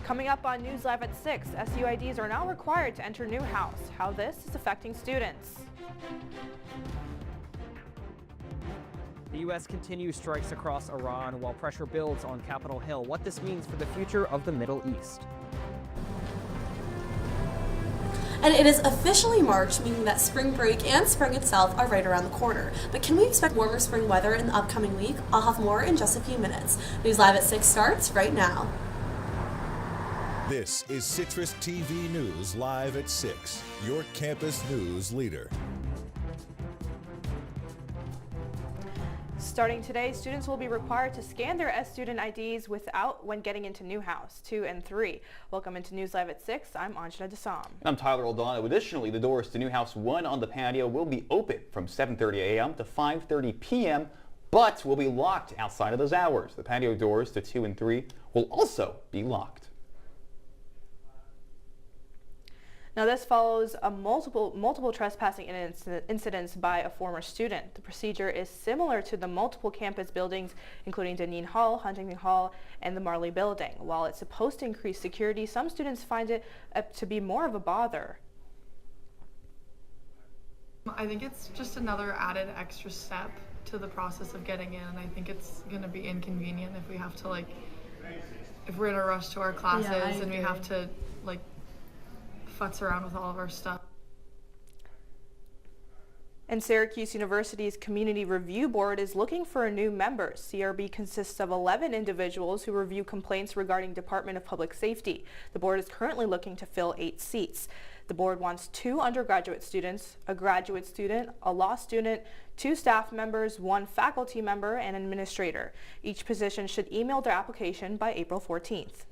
Coming up on News Live at 6, SUIDs are now required to enter Newhouse. How this is affecting students. The U.S. continues strikes across Iran while pressure builds on Capitol Hill. What this means for the future of the Middle East. And it is officially March, meaning that spring break and spring itself are right around the corner. But can we expect warmer spring weather in the upcoming week? I'll have more in just a few minutes. News Live at 6 starts right now. This is CitrusTV News Live at 6, your campus news leader. Starting today, students will be required to scan their student IDs when getting into Newhouse 2 and 3. Welcome into News Live at 6. I'm Anjana Dasam. I'm Tyler Oldano. Additionally, the doors to Newhouse 1 on the patio will be open from 7:30 a.m. to 5:30 p.m., but will be locked outside of those hours. The patio doors to 2 and 3 will also be locked. Now, this follows a multiple trespassing incidents by a former student. The procedure is similar to the multiple campus buildings, including Deneen Hall, Huntington Hall, and the Marley Building. While it's supposed to increase security, some students find it to be more of a bother. I think it's just another added extra step to the process of getting in, and I think it's going to be inconvenient if we have to, if we're in a rush to our classes and we have to, futz around with all of our stuff. And Syracuse University's Community Review Board is looking for a new member. CRB consists of 11 individuals who review complaints regarding Department of Public Safety. The board is currently looking to fill 8 seats. The board wants 2 undergraduate students, a graduate student, a law student, 2 staff members, 1 faculty member, and an administrator. Each position should email their application by April 14th.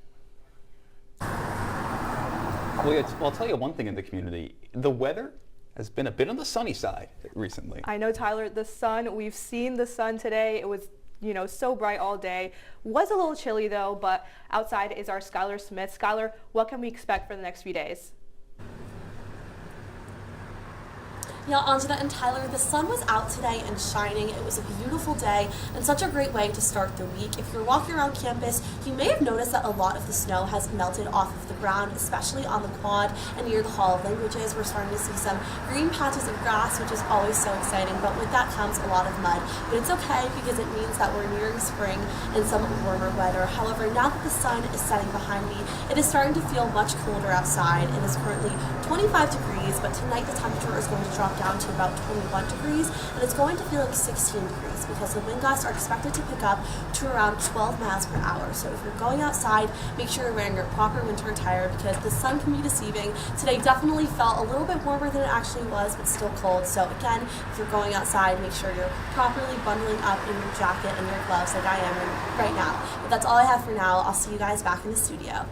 Well, I'll tell you one thing in the community. The weather has been a bit on the sunny side recently. I know, Tyler, the sun, we've seen the sun today. It was, so bright all day. Was a little chilly though, but outside is our Skylar Smith. Skylar, what can we expect for the next few days? Yeah, Anjana and Tyler, the sun was out today and shining. It was a beautiful day and such a great way to start the week. If you're walking around campus, you may have noticed that a lot of the snow has melted off of the ground, especially on the quad and near the Hall of Languages. We're starting to see some green patches of grass, which is always so exciting, but with that comes a lot of mud. But it's okay because it means that we're nearing spring and some warmer weather. However, now that the sun is setting behind me, it is starting to feel much colder outside. It is currently 25 degrees, but tonight the temperature is going to drop down to about 21 degrees, and it's going to feel like 16 degrees because the wind gusts are expected to pick up to around 12 miles per hour. So if you're going outside, make sure you're wearing your proper winter attire because the sun can be deceiving. Today definitely felt a little bit warmer than it actually was, but still cold. So again, if you're going outside, make sure you're properly bundling up in your jacket and your gloves like I am right now. But that's all I have for now. I'll see you guys back in the studio.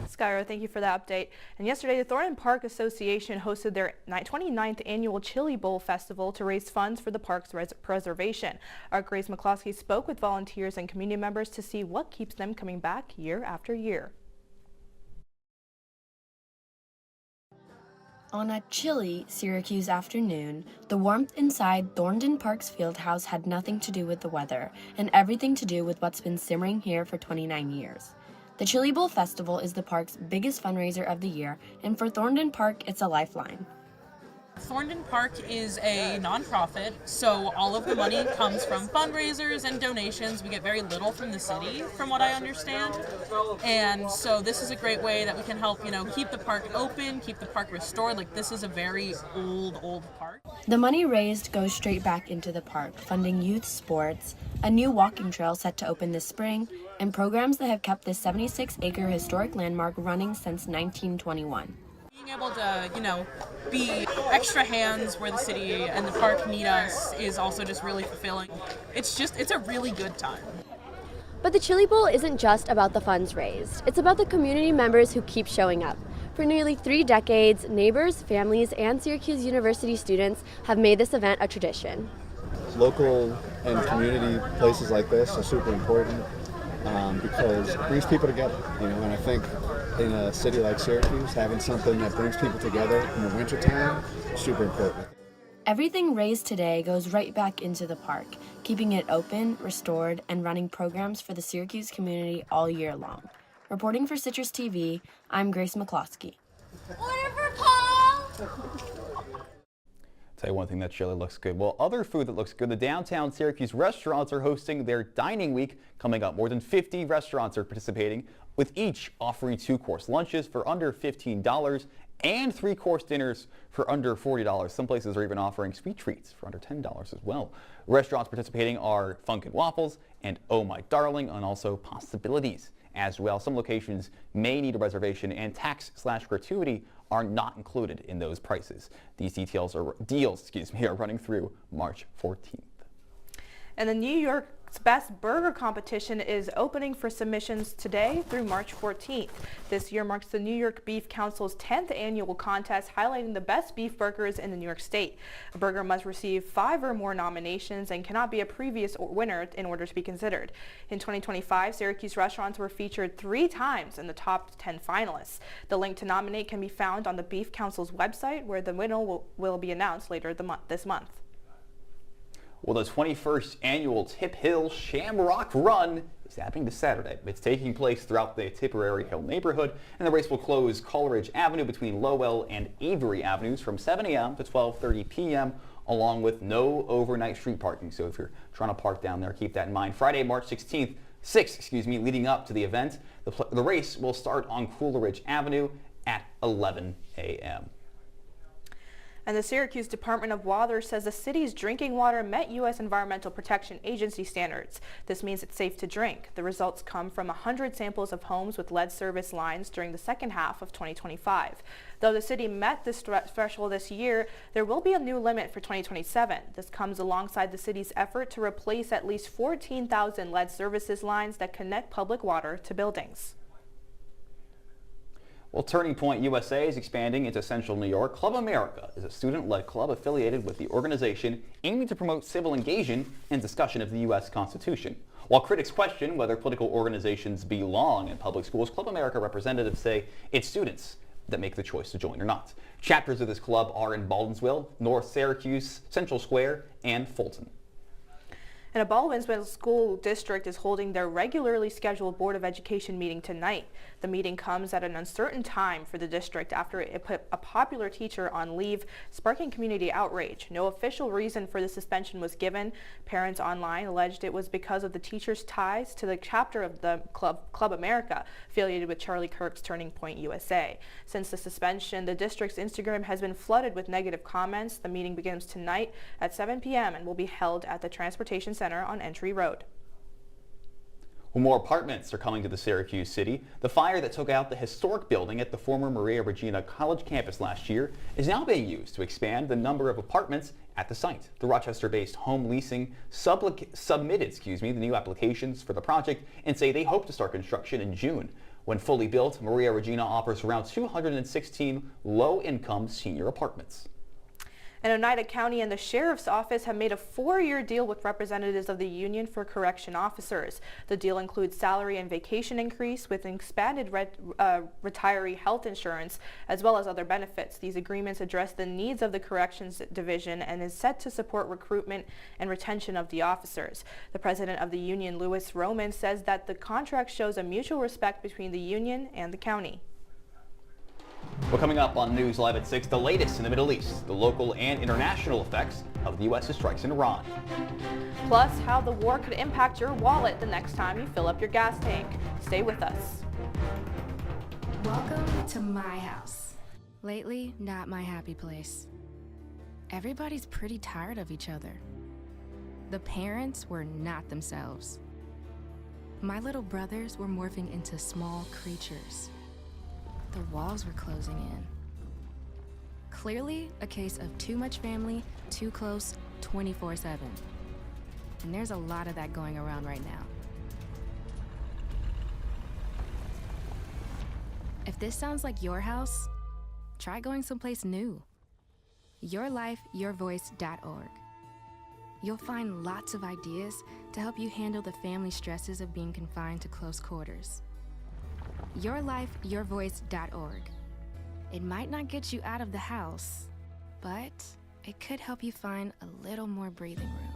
Skylar, thank you for that update. And yesterday, the Thornton Park Association hosted their 29th annual Chili Bowl Festival to raise funds for the park's preservation. Our Grace McCloskey spoke with volunteers and community members to see what keeps them coming back year after year. On a chilly Syracuse afternoon, the warmth inside Thornton Park's Fieldhouse had nothing to do with the weather and everything to do with what's been simmering here for 29 years. The Chili Bowl Festival is the park's biggest fundraiser of the year, and for Thornton Park, it's a lifeline. Thornton Park is a nonprofit, so all of the money comes from fundraisers and donations. We get very little from the city, from what I understand. And so this is a great way that we can help, keep the park open, keep the park restored. This is a very old park. The money raised goes straight back into the park, funding youth sports, a new walking trail set to open this spring, and programs that have kept this 76-acre historic landmark running since 1921. Being able to, be extra hands where the city and the park need us is also just really fulfilling. It's a really good time. But the Chili Bowl isn't just about the funds raised. It's about the community members who keep showing up. For nearly 3 decades, neighbors, families, and Syracuse University students have made this event a tradition. Local and community places like this are super important because it brings people together, and I think in a city like Syracuse, having something that brings people together in the wintertime is super important. Everything raised today goes right back into the park, keeping it open, restored, and running programs for the Syracuse community all year long. Reporting for Citrus TV, I'm Grace McCloskey. Order for Paul! Tell you one thing that surely looks good. Well, other food that looks good, the downtown Syracuse restaurants are hosting their dining week coming up. More than 50 restaurants are participating, with each offering 2-course lunches for under $15 and 3-course dinners for under $40. Some places are even offering sweet treats for under $10 as well. Restaurants participating are Funkin' Waffles and Oh My Darling, and also Possibilities as well. Some locations may need a reservation, and tax/gratuity are not included in those prices. These deals are running through March 14th. And the New York's Best Burger competition is opening for submissions today through March 14th. This year marks the New York Beef Council's 10th annual contest highlighting the best beef burgers in the New York State. A burger must receive 5 or more nominations and cannot be a previous winner in order to be considered. In 2025, Syracuse restaurants were featured 3 times in the top 10 finalists. The link to nominate can be found on the Beef Council's website, where the winner will be announced later this month. Well, the 21st annual Tip Hill Shamrock Run is happening this Saturday. It's taking place throughout the Tipperary Hill neighborhood, and the race will close Coleridge Avenue between Lowell and Avery Avenues from 7 a.m. to 12:30 p.m., along with no overnight street parking. So if you're trying to park down there, keep that in mind. Friday, March 6th, leading up to the event, the race will start on Coleridge Avenue at 11 a.m. And the Syracuse Department of Water says the city's drinking water met U.S. Environmental Protection Agency standards. This means it's safe to drink. The results come from 100 samples of homes with lead service lines during the second half of 2025. Though the city met this threshold this year, there will be a new limit for 2027. This comes alongside the city's effort to replace at least 14,000 lead services lines that connect public water to buildings. Well, Turning Point USA is expanding into Central New York. Club America is a student-led club affiliated with the organization aiming to promote civil engagement and discussion of the U.S. Constitution. While critics question whether political organizations belong in public schools, Club America representatives say it's students that make the choice to join or not. Chapters of this club are in Baldwinsville, North Syracuse, Central Square, and Fulton. And a Baldwinsville School District is holding their regularly scheduled Board of Education meeting tonight. The meeting comes at an uncertain time for the district after it put a popular teacher on leave, sparking community outrage. No official reason for the suspension was given. Parents online alleged it was because of the teacher's ties to the chapter of the Club America, affiliated with Charlie Kirk's Turning Point USA. Since the suspension, the district's Instagram has been flooded with negative comments. The meeting begins tonight at 7 p.m. and will be held at the Transportation Center on Entry Road. Well, more apartments are coming to the Syracuse city. The fire that took out the historic building at the former Maria Regina College campus last year is now being used to expand the number of apartments at the site. The Rochester-based Home Leasing submitted the new applications for the project and say they hope to start construction in June. When fully built, Maria Regina offers around 216 low-income senior apartments. And Oneida County and the Sheriff's Office have made a 4-year deal with representatives of the Union for Correction Officers. The deal includes salary and vacation increase with expanded retiree health insurance, as well as other benefits. These agreements address the needs of the Corrections Division and is set to support recruitment and retention of the officers. The president of the union, Louis Roman, says that the contract shows a mutual respect between the union and the county. Well, coming up on News Live at 6, the latest in the Middle East, the local and international effects of the U.S.'s strikes in Iran. Plus, how the war could impact your wallet the next time you fill up your gas tank. Stay with us. Welcome to my house. Lately, not my happy place. Everybody's pretty tired of each other. The parents were not themselves. My little brothers were morphing into small creatures. The walls were closing in. Clearly a case of too much family, too close, 24/7. And there's a lot of that going around right now. If this sounds like your house, try going someplace new. YourLifeYourVoice.org. You'll find lots of ideas to help you handle the family stresses of being confined to close quarters. YourLifeYourVoice.org. It might not get you out of the house, but it could help you find a little more breathing room.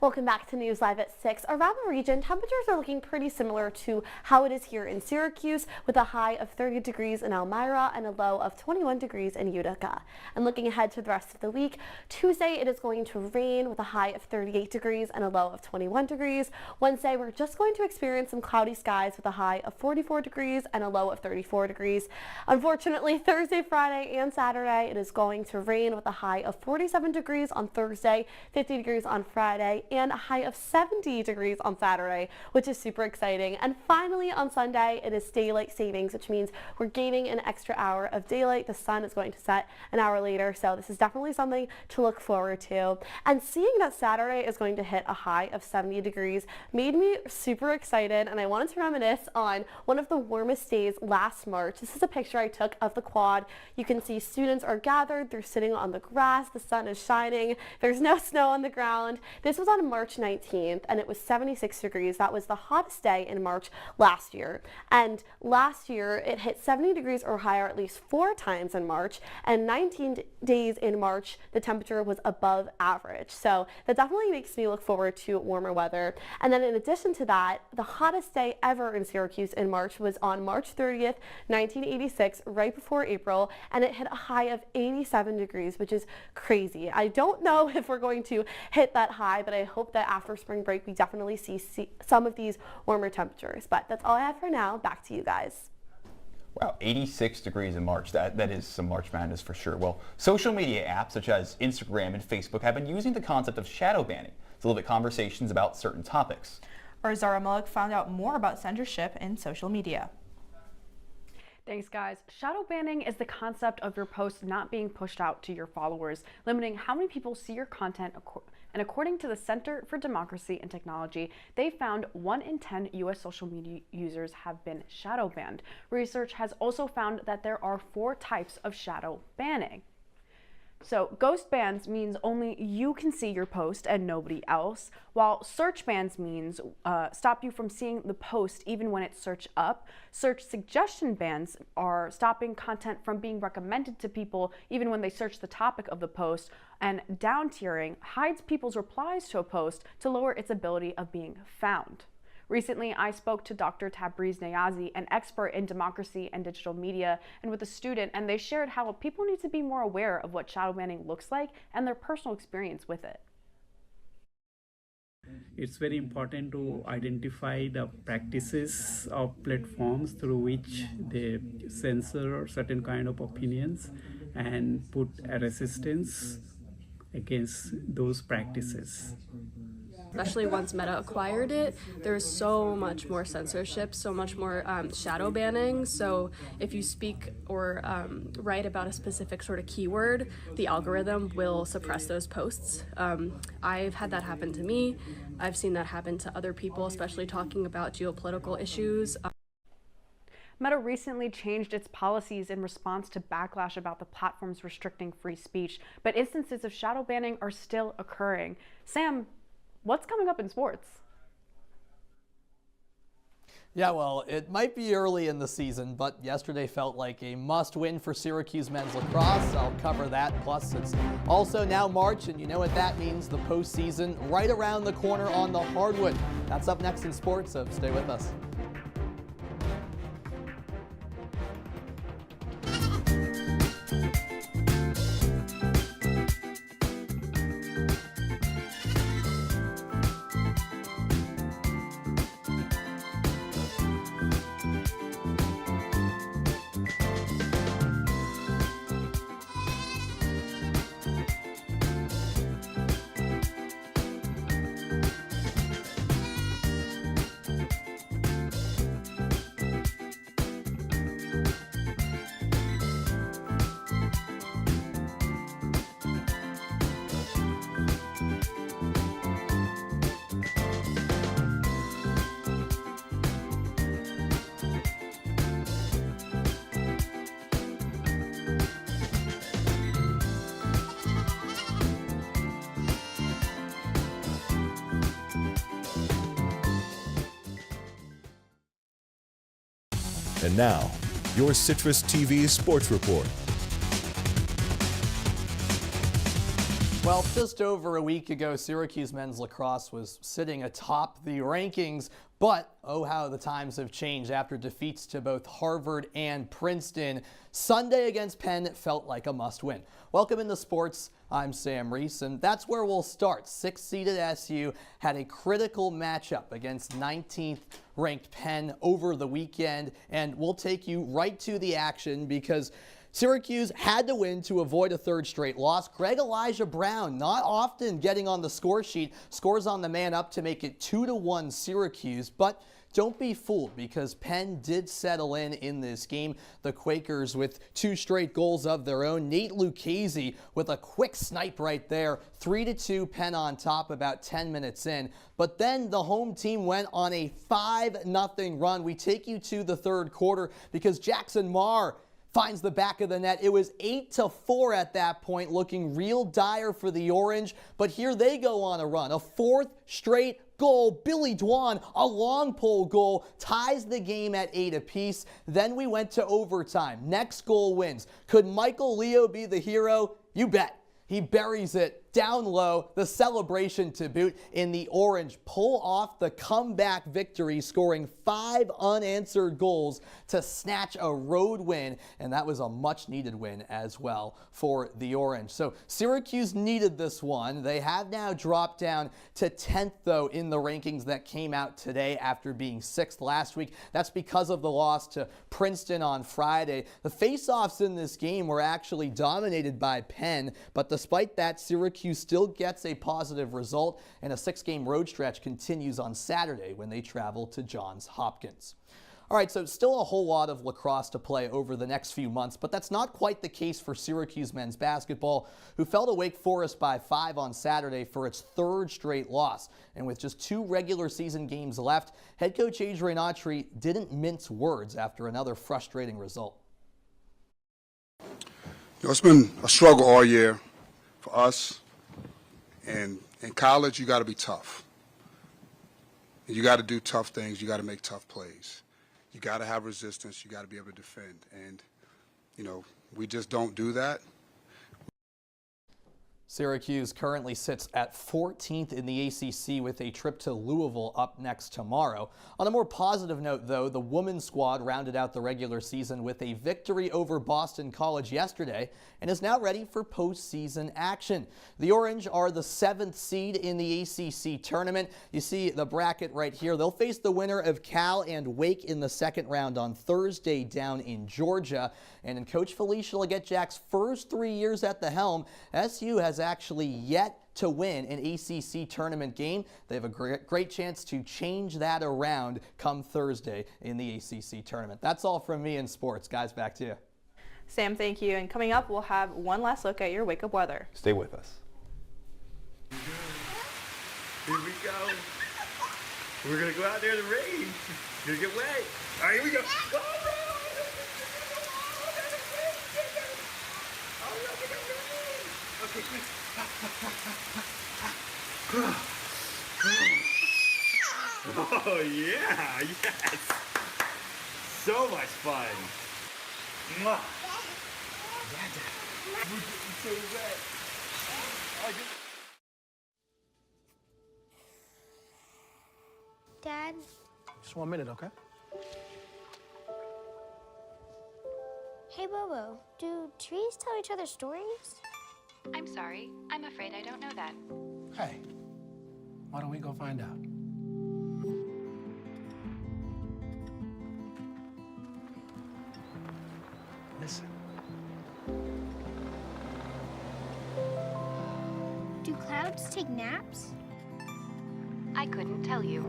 Welcome back to News Live at 6. Around the region, temperatures are looking pretty similar to how it is here in Syracuse, with a high of 30 degrees in Elmira and a low of 21 degrees in Utica. And looking ahead to the rest of the week, Tuesday it is going to rain with a high of 38 degrees and a low of 21 degrees. Wednesday we're just going to experience some cloudy skies with a high of 44 degrees and a low of 34 degrees. Unfortunately, Thursday, Friday, and Saturday it is going to rain with a high of 47 degrees on Thursday, 50 degrees on Friday, and a high of 70 degrees on Saturday, which is super exciting. And finally on Sunday, it is daylight savings, which means we're gaining an extra hour of daylight. The sun is going to set an hour later, so this is definitely something to look forward to. And seeing that Saturday is going to hit a high of 70 degrees made me super excited, and I wanted to reminisce on one of the warmest days last March. This is a picture I took of the quad. You can see students are gathered, they're sitting on the grass, the sun is shining, there's no snow on the ground. This was on March 19th, and it was 76 degrees. That was the hottest day in March last year. And last year, it hit 70 degrees or higher at least 4 times in March, and 19 days in March, the temperature was above average. So that definitely makes me look forward to warmer weather. And then in addition to that, the hottest day ever in Syracuse in March was on March 30th, 1986, right before April, and it hit a high of 87 degrees, which is crazy. I don't know if we're going to hit that high, but I hope that after spring break we definitely see some of these warmer temperatures. But that's all I have for now. Back to you guys. Wow, 86 degrees in March. That is some March Madness for sure. Well, social media apps such as Instagram and Facebook have been using the concept of shadow banning to limit conversations about certain topics. Our Zara Malik found out more about censorship in social media. Thanks, guys. Shadow banning is the concept of your posts not being pushed out to your followers, limiting how many people see your content. And according to the Center for Democracy and Technology, they found 1 in 10 U.S. social media users have been shadow banned. Research has also found that there are 4 types of shadow banning. So ghost bans means only you can see your post and nobody else, while search bans means stop you from seeing the post even when it's searched up. Search suggestion bans are stopping content from being recommended to people even when they search the topic of the post. And down tiering hides people's replies to a post to lower its ability of being found. Recently, I spoke to Dr. Tabriz Niazi, an expert in democracy and digital media, and with a student, and they shared how people need to be more aware of what shadow banning looks like and their personal experience with it. It's very important to identify the practices of platforms through which they censor certain kind of opinions and put a resistance against those practices. Especially once Meta acquired it, there's so much more censorship, so much more shadow banning. So if you speak or write about a specific sort of keyword, the algorithm will suppress those posts. I've had that happen to me. I've seen that happen to other people, especially talking about geopolitical issues. Meta recently changed its policies in response to backlash about the platforms restricting free speech, but instances of shadow banning are still occurring. Sam, what's coming up in sports? Yeah, well, it might be early in the season, but yesterday felt like a must-win for Syracuse men's lacrosse. I'll cover that. Plus, it's also now March, and you know what that means, the postseason right around the corner on the hardwood. That's up next in sports, so stay with us. And now, your CitrusTV Sports Report. Well, just over a week ago, Syracuse men's lacrosse was sitting atop the rankings, but oh how the times have changed after defeats to both Harvard and Princeton. Sunday against Penn felt like a must-win. Welcome into sports. I'm Sam Reese, and that's where we'll start. 6th-seeded SU had a critical matchup against 19th ranked Penn over the weekend, and we'll take you right to the action because Syracuse had to win to avoid a third straight loss. Greg Elijah Brown, not often getting on the score sheet, scores on the man up to make it 2-1 Syracuse. But don't be fooled because Penn did settle in this game. The Quakers with 2 straight goals of their own. Nate Lucchese with a quick snipe right there. 3-2 Penn on top about 10 minutes in. But then the home team went on a 5-0 run. We take you to the third quarter because Jackson Marr finds the back of the net. It was 8-4 at that point, looking real dire for the Orange. But here they go on a run. A 4th straight goal. Billy Dwan, a long pole goal, ties the game at 8 apiece. Then we went to overtime. Next goal wins. Could Michael Leo be the hero? You bet. He buries it down low, the celebration to boot, in the Orange pull off the comeback victory, scoring 5 unanswered goals to snatch a road win, and that was a much-needed win as well for the Orange. So Syracuse needed this one. They have now dropped down to 10th, though, in the rankings that came out today after being 6th last week. That's because of the loss to Princeton on Friday. The face-offs in this game were actually dominated by Penn, but despite that, Syracuse still gets a positive result, and a 6-game road stretch continues on Saturday when they travel to Johns Hopkins. All right, so still a whole lot of lacrosse to play over the next few months, but that's not quite the case for Syracuse men's basketball, who fell to Wake Forest by 5 on Saturday for its 3rd straight loss. And with just 2 regular season games left, head coach Adrian Autry didn't mince words after another frustrating result. It's been a struggle all year for us. And in college, you got to be tough. You got to do tough things. You got to make tough plays. You got to have resistance. You got to be able to defend. And, we just don't do that. Syracuse currently sits at 14th in the ACC with a trip to Louisville up next tomorrow. On a more positive note, though, the women's squad rounded out the regular season with a victory over Boston College yesterday and is now ready for postseason action. The Orange are the 7th seed in the ACC tournament. You see the bracket right here. They'll face the winner of Cal and Wake in the 2nd round on Thursday down in Georgia. And in Coach Felicia Legette-Jack's first 3 years at the helm, SU has actually yet to win an ACC tournament game. They have a great chance to change that around come Thursday in the ACC tournament. That's all from me in sports. Guys, back to you. Sam, thank you. And coming up, we'll have one last look at your wake-up weather. Stay with us. Here we go. We're going to go out there in the rain. You're going to get wet. All right, here we go. Okay, quick. Oh, yeah, yes. So much fun. Mwah. Yeah, Dad. We're getting so wet. Dad? Just 1 minute, okay? Hey, Bobo, do trees tell each other stories? I'm sorry. I'm afraid I don't know that. Hey, why don't we go find out? Listen. Do clouds take naps? I couldn't tell you.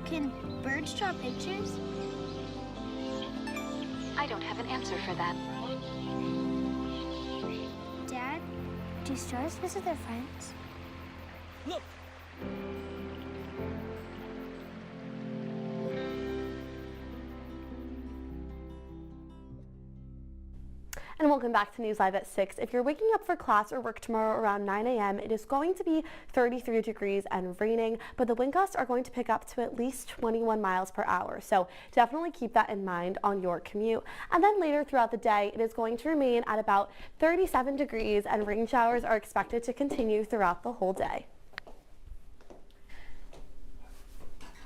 Can birds draw pictures? I don't have an answer for that. Dad, do stars visit their friends? Look! And welcome back to News Live at 6. If you're waking up for class or work tomorrow around 9 a.m., it is going to be 33 degrees and raining, but the wind gusts are going to pick up to at least 21 miles per hour. So definitely keep that in mind on your commute. And then later throughout the day, it is going to remain at about 37 degrees and rain showers are expected to continue throughout the whole day.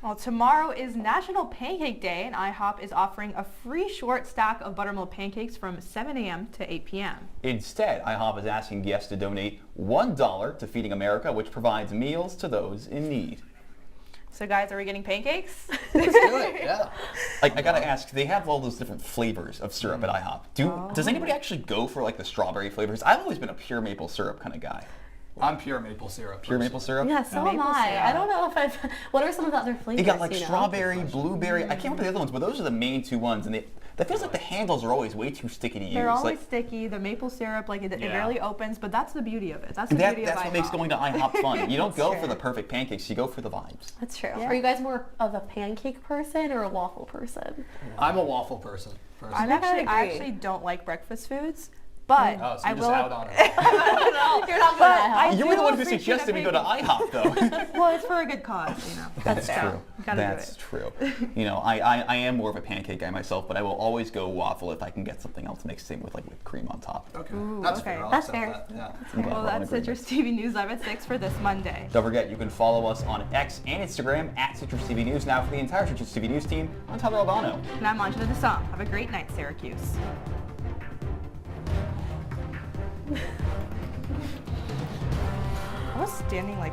Well, tomorrow is National Pancake Day, and IHOP is offering a free short stack of buttermilk pancakes from 7 a.m. to 8 p.m. Instead, IHOP is asking guests to donate $1 to Feeding America, which provides meals to those in need. So guys, are we getting pancakes? Let's do it, yeah. Like, I gotta ask, they have all those different flavors of syrup at IHOP. Does anybody actually go for like the strawberry flavors? I've always been a pure maple syrup kind of guy. I'm pure maple syrup. Pure maple syrup? Yeah, so am I. I don't know if I've... What are some of the other flavors? You got like strawberry, blueberry. I can't remember the other ones, but those are the main two ones. And that feels like the handles are always way too sticky to use. They're always sticky. The maple syrup, like it barely opens, but that's the beauty of it. That's the beauty of That's IHOP. what makes going to IHOP fun. You don't go for the perfect pancakes. You go for the vibes. That's true. Yeah. Are you guys more of a pancake person or a waffle person? I'm a waffle person. I actually don't like breakfast foods. But so I you're will. just out on it. You're not going to IHOP. You were the one who suggested we go to IHOP, though. Well, it's for a good cause, you know. That's true. Gotta That's do true. You know, I am more of a pancake guy myself, but I will always go waffle if I can get something else mixed in with like whipped cream on top. Okay, Ooh, that's okay. fair. I'll That's accept fair. that. Yeah. I'm glad Well, we're on that's agreement. Citrus TV News Live at 6 for this Monday. Don't forget, you can follow us on X and Instagram at Citrus TV News. Now for the entire Citrus TV News team, I'm Tyler Oldano. And I'm Anjana Dasam. Have a great night, Syracuse. I was standing like